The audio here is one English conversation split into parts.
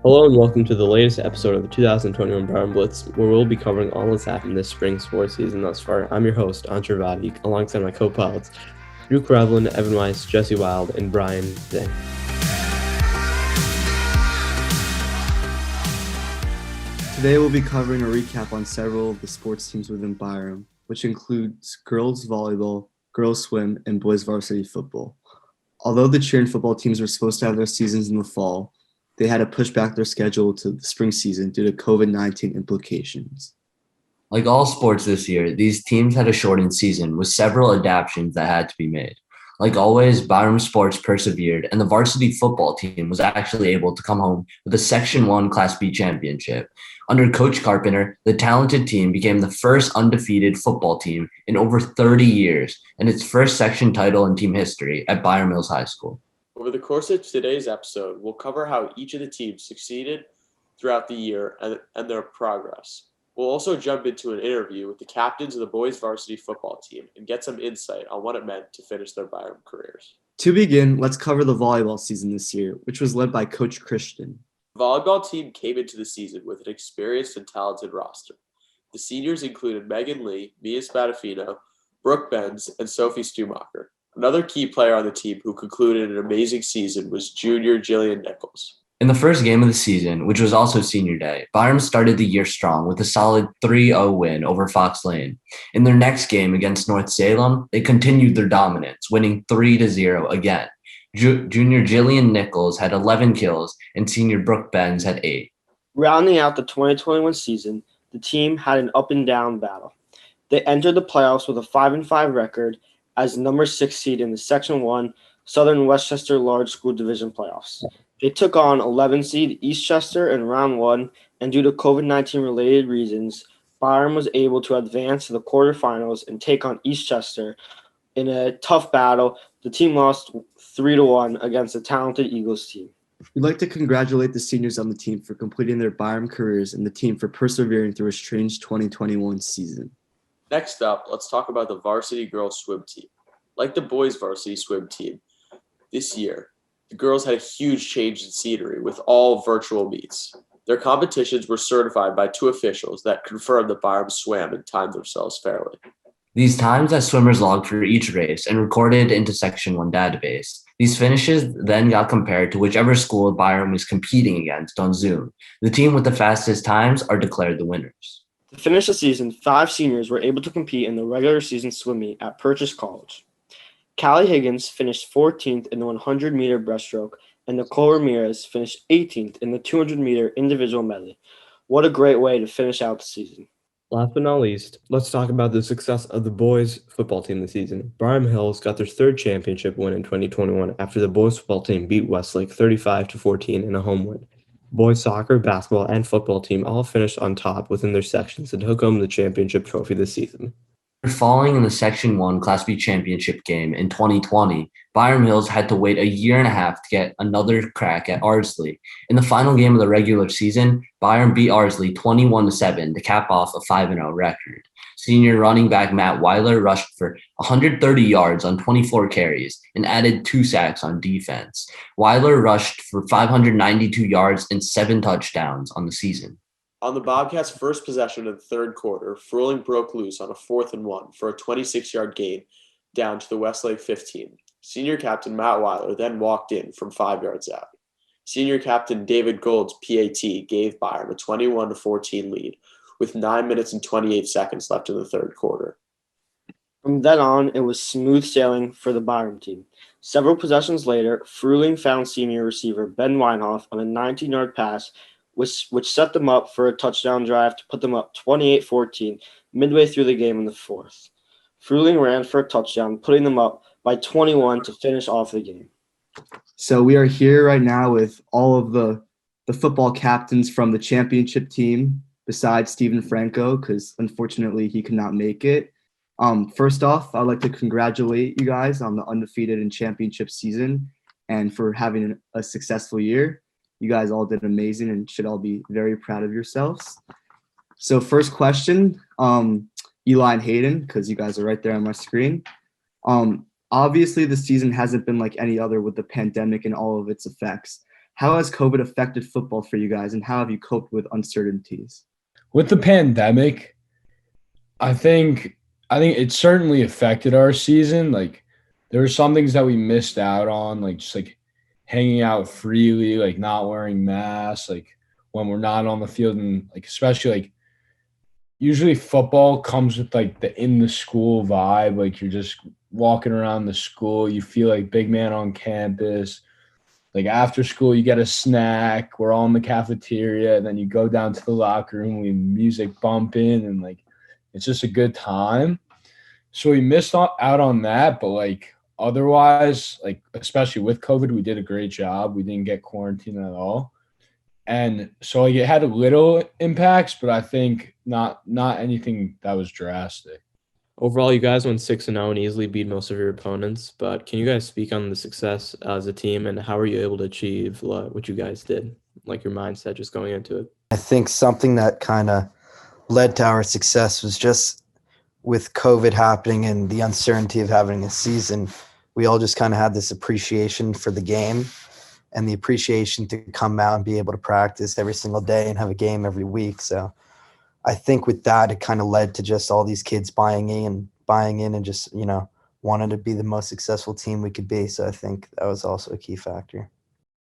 Hello and welcome to the latest episode of the 2021 BHCSD Blitz, where we'll be covering all that's happened this spring sports season thus far. I'm your host, Anshar Vadi, alongside my co-pilots, Drew Krevlin, Evan Weiss, Jesse Wild, and Brian Zing. Today we'll be covering a recap on several of the sports teams within BHCSD, which includes girls volleyball, girls swim, and boys varsity football. Although the cheer and football teams were supposed to have their seasons in the fall, they had to push back their schedule to the spring season due to COVID-19 implications. Like all sports this year, these teams had a shortened season with several adaptations that had to be made. Like always, BHCSD sports persevered, and the varsity football team was actually able to come home with a Section 1 Class B championship. Under Coach Carpenter, the talented team became the first undefeated football team in over 30 years and its first section title in team history at Byram Mills High School. Over the course of today's episode, we'll cover how each of the teams succeeded throughout the year and their progress. We'll also jump into an interview with the captains of the boys varsity football team and get some insight on what it meant to finish their Byram careers. To begin, let's cover the volleyball season this year, which was led by Coach Christian. The volleyball team came into the season with an experienced and talented roster. The seniors included Megan Lee, Mia Spadafino, Brooke Benz, and Sophie Stumacher. Another key player on the team who concluded an amazing season was junior Jillian Nichols. In the first game of the season, which was also senior day, Byram started the year strong with a solid 3-0 win over Fox Lane. In their next game against North Salem, they continued their dominance, winning 3-0 again. Junior Jillian Nichols had 11 kills, and senior Brooke Benz had 8. Rounding out the 2021 season, the team had an up-and-down battle. They entered the playoffs with a 5-5 record as the number 6 seed in the Section 1 Southern Westchester Large School Division playoffs. They took on 11 seed Eastchester in round 1, and due to COVID-19 related reasons, Byram was able to advance to the quarterfinals and take on Eastchester in a tough battle. The team lost 3-1 against the talented Eagles team. We'd like to congratulate the seniors on the team for completing their Byram careers and the team for persevering through a strange 2021 season. Next up, let's talk about the varsity girls swim team. Like the boys varsity swim team, this year, the girls had a huge change in scenery with all virtual meets. Their competitions were certified by 2 officials that confirmed that Byram swam and timed themselves fairly. These times that swimmers logged for each race and recorded into Section 1 database. These finishes then got compared to whichever school Byram was competing against on Zoom. The team with the fastest times are declared the winners. To finish the season, 5 seniors were able to compete in the regular season swim meet at Purchase College. Callie Higgins finished 14th in the 100-meter breaststroke, and Nicole Ramirez finished 18th in the 200-meter individual medley. What a great way to finish out the season. Last but not least, let's talk about the success of the boys football team this season. Byram Hills got their 3rd championship win in 2021 after the boys football team beat Westlake 35-14 in a home win. Boys soccer, basketball, and football team all finished on top within their sections and took home the championship trophy this season. Falling in the Section 1 Class B championship game in 2020, Byram Hills had to wait a year and a half to get another crack at Ardsley. In the final game of the regular season, Byram beat Ardsley 21-7 to cap off a 5-0 record. Senior running back Matt Weiler rushed for 130 yards on 24 carries and added 2 sacks on defense. Weiler rushed for 592 yards and 7 touchdowns on the season. On the Bobcats' first possession of the third quarter, Fruehling broke loose on a 4th and 1 for a 26-yard gain down to the Westlake 15. Senior captain Matt Weiler then walked in from 5 yards out. Senior captain David Gold's PAT gave Byram a 21-14 lead with 9 minutes and 28 seconds left in the third quarter. From then on, it was smooth sailing for the Byram team. Several possessions later, Fruehling found senior receiver Ben Weinhoff on a 19-yard pass, which set them up for a touchdown drive to put them up 28-14 midway through the game in the 4th. Fruehling ran for a touchdown, putting them up by 21 to finish off the game. So we are here right now with all of the football captains from the championship team besides Stephen Franco, because unfortunately he could not make it. First off, I'd like to congratulate you guys on the undefeated and championship season and for having a successful year. You guys all did amazing and should all be very proud of yourselves. So first question, Eli and Hayden, because you guys are right there on my screen. Obviously, the season hasn't been like any other with the pandemic and all of its effects. how has COVID affected football for you guys, and how have you coped with uncertainties? With the pandemic, I think it certainly affected our season. Like there were some things that we missed out on, like just like hanging out freely, like not wearing masks, like when we're not on the field, and like especially like usually football comes with like the in the school vibe, like you're just walking around the school, you feel like big man on campus. Like after school, you get a snack. We're all in the cafeteria, and then you go down to the locker room. We have music bumping, and like it's just a good time. So we missed out on that, but like otherwise, like especially with COVID, we did a great job. We didn't get quarantined at all, and so like it had a little impacts, but I think not anything that was drastic. Overall, you guys went 6-0 and easily beat most of your opponents. But can you guys speak on the success as a team and how were you able to achieve what you guys did, like your mindset just going into it? I think something that kind of led to our success was just with COVID happening and the uncertainty of having a season, we all just kind of had this appreciation for the game and the appreciation to come out and be able to practice every single day and have a game every week. So I think with that, it kind of led to just all these kids buying in and just, wanted to be the most successful team we could be. So I think that was also a key factor.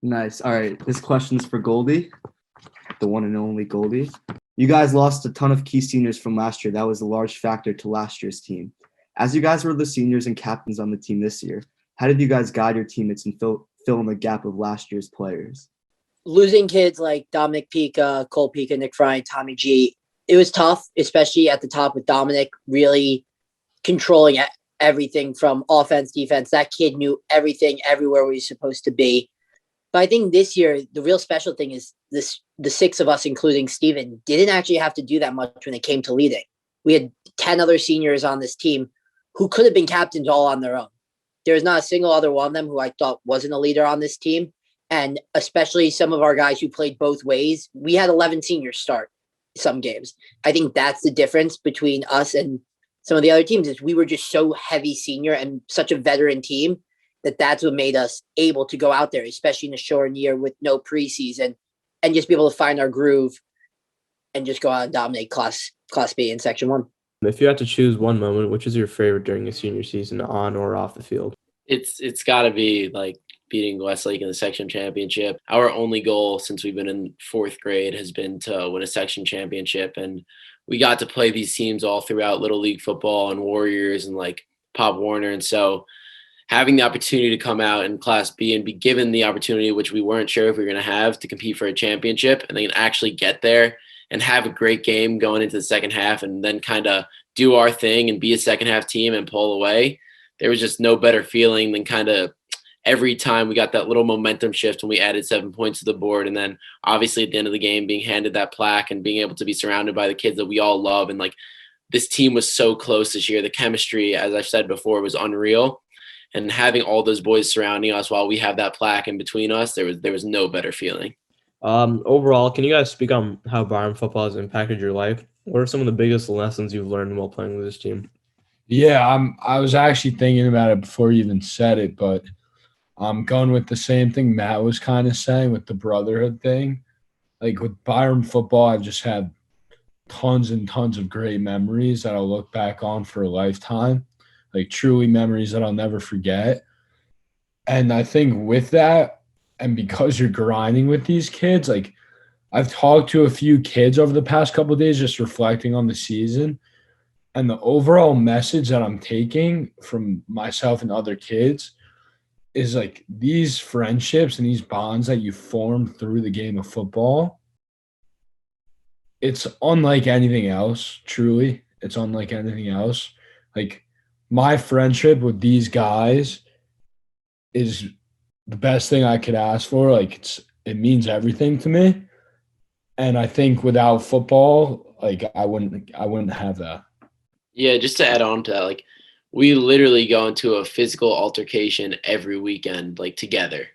Nice. All right. This question's for Goldie, the one and only Goldie. You guys lost a ton of key seniors from last year. That was a large factor to last year's team. As you guys were the seniors and captains on the team this year, how did you guys guide your teammates and fill in the gap of last year's players? Losing kids like Dominic Pica, Cole Pica, Nick Fry, Tommy G, it was tough, especially at the top with Dominic really controlling everything from offense, defense. That kid knew everything, everywhere we were supposed to be. But I think this year, the real special thing is the six of us, including Steven, didn't actually have to do that much when it came to leading. We had 10 other seniors on this team who could have been captains all on their own. There was not a single other one of them who I thought wasn't a leader on this team. And especially some of our guys who played both ways. We had 11 seniors start some games. I think that's the difference between us and some of the other teams is we were just so heavy senior and such a veteran team that's what made us able to go out there, especially in a short year with no preseason, and just be able to find our groove and just go out and dominate Class B in Section 1. If you had to choose one moment, which is your favorite during a senior season on or off the field? It's got to be like beating Westlake in the section championship. Our only goal since we've been in fourth grade has been to win a section championship. And we got to play these teams all throughout Little League football and Warriors and like Pop Warner. And so having the opportunity to come out in Class B and be given the opportunity, which we weren't sure if we were going to have, to compete for a championship and then actually get there and have a great game going into the second half and then kind of do our thing and be a second half team and pull away. There was just no better feeling than kind of every time we got that little momentum shift when we added 7 points to the board. And then obviously at the end of the game, being handed that plaque and being able to be surrounded by the kids that we all love. And like this team was so close this year. The chemistry, as I've said before, was unreal. And having all those boys surrounding us while we have that plaque in between us, there was no better feeling. Overall, can you guys speak on how Byram football has impacted your life? What are some of the biggest lessons you've learned while playing with this team? Yeah, I was actually thinking about it before you even said it, but I'm going with the same thing Matt was kind of saying with the brotherhood thing. Like with Byram football, I've just had tons and tons of great memories that I'll look back on for a lifetime, like truly memories that I'll never forget. And I think with that, and because you're grinding with these kids, like I've talked to a few kids over the past couple of days just reflecting on the season, and the overall message that I'm taking from myself and other kids is like these friendships and these bonds that you form through the game of football. It's unlike anything else, truly. It's unlike anything else. Like my friendship with these guys is the best thing I could ask for. Like it means everything to me. And I think without football, like I wouldn't have that. Yeah, just to add on to that, like we literally go into a physical altercation every weekend, like together.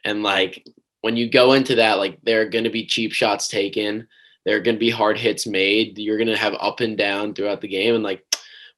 And like when you go into that, like there are going to be cheap shots taken. There are going to be hard hits made. You're going to have up and down throughout the game. And like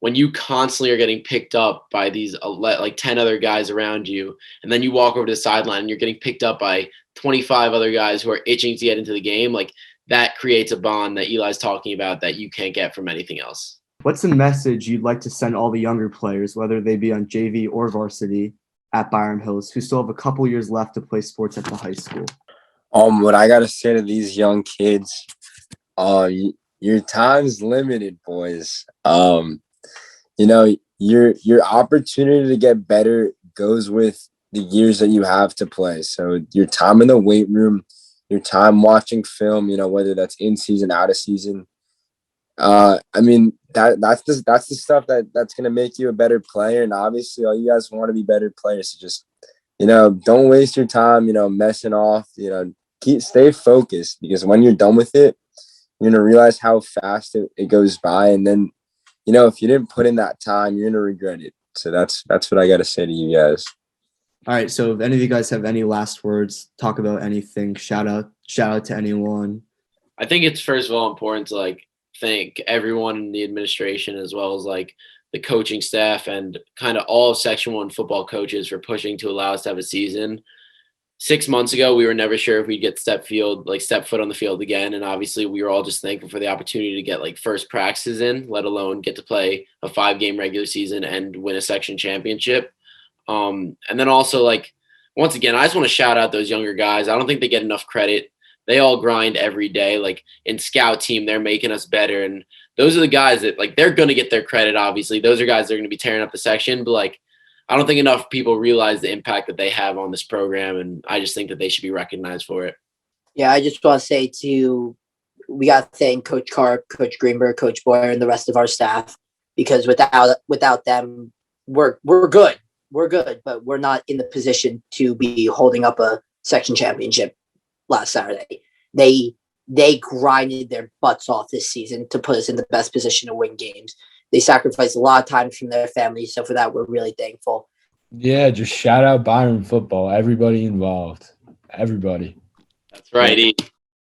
when you constantly are getting picked up by these like 10 other guys around you, and then you walk over to the sideline and you're getting picked up by 25 other guys who are itching to get into the game, like that creates a bond that Eli's talking about that you can't get from anything else. What's a message you'd like to send all the younger players, whether they be on JV or varsity at Byram Hills, who still have a couple years left to play sports at the high school? What I gotta say to these young kids, your time's limited, boys. Your opportunity to get better goes with the years that you have to play. So your time in the weight room, your time watching film, whether that's in season, out of season. That's the stuff that's gonna make you a better player. And obviously all you guys want to be better players. So just, don't waste your time, messing off, stay focused, because when you're done with it, you're gonna realize how fast it goes by. And then, if you didn't put in that time, you're gonna regret it. So that's what I gotta say to you guys. All right. So if any of you guys have any last words, talk about anything, shout out to anyone. I think it's first of all important to thank everyone in the administration, as well as the coaching staff and kind of all Section 1 football coaches for pushing to allow us to have a season. 6 months ago, we were never sure if we'd get step foot on the field again. And obviously we were all just thankful for the opportunity to get first practices in, let alone get to play a 5-game regular season and win a section championship. And then also once again, I just want to shout out those younger guys. I don't think they get enough credit. They all grind every day. In scout team, they're making us better. And those are the guys that they're going to get their credit. Obviously those are guys that are going to be tearing up the section, but I don't think enough people realize the impact that they have on this program. And I just think that they should be recognized for it. Yeah. I just want to say we got to thank Coach Karp, Coach Greenberg, Coach Boyer, and the rest of our staff, because without them, we're good. We're good, but we're not in the position to be holding up a section championship last Saturday. They grinded their butts off this season to put us in the best position to win games. They sacrificed a lot of time from their families, so for that, we're really thankful. Yeah, just shout out Byram football. Everybody involved. Everybody. That's right, E.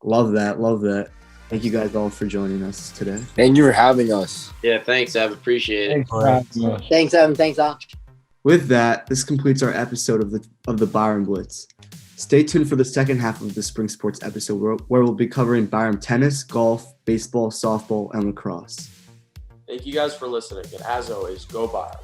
Love that. Thank you guys all for joining us today. Thank you for having us. Yeah, thanks, Ev. Appreciate it. Thanks, Evan. Thanks, Al. With that, this completes our episode of the Byram Blitz. Stay tuned for the second half of the Spring Sports episode where we'll be covering Byram tennis, golf, baseball, softball, and lacrosse. Thank you guys for listening, and as always, go Byram.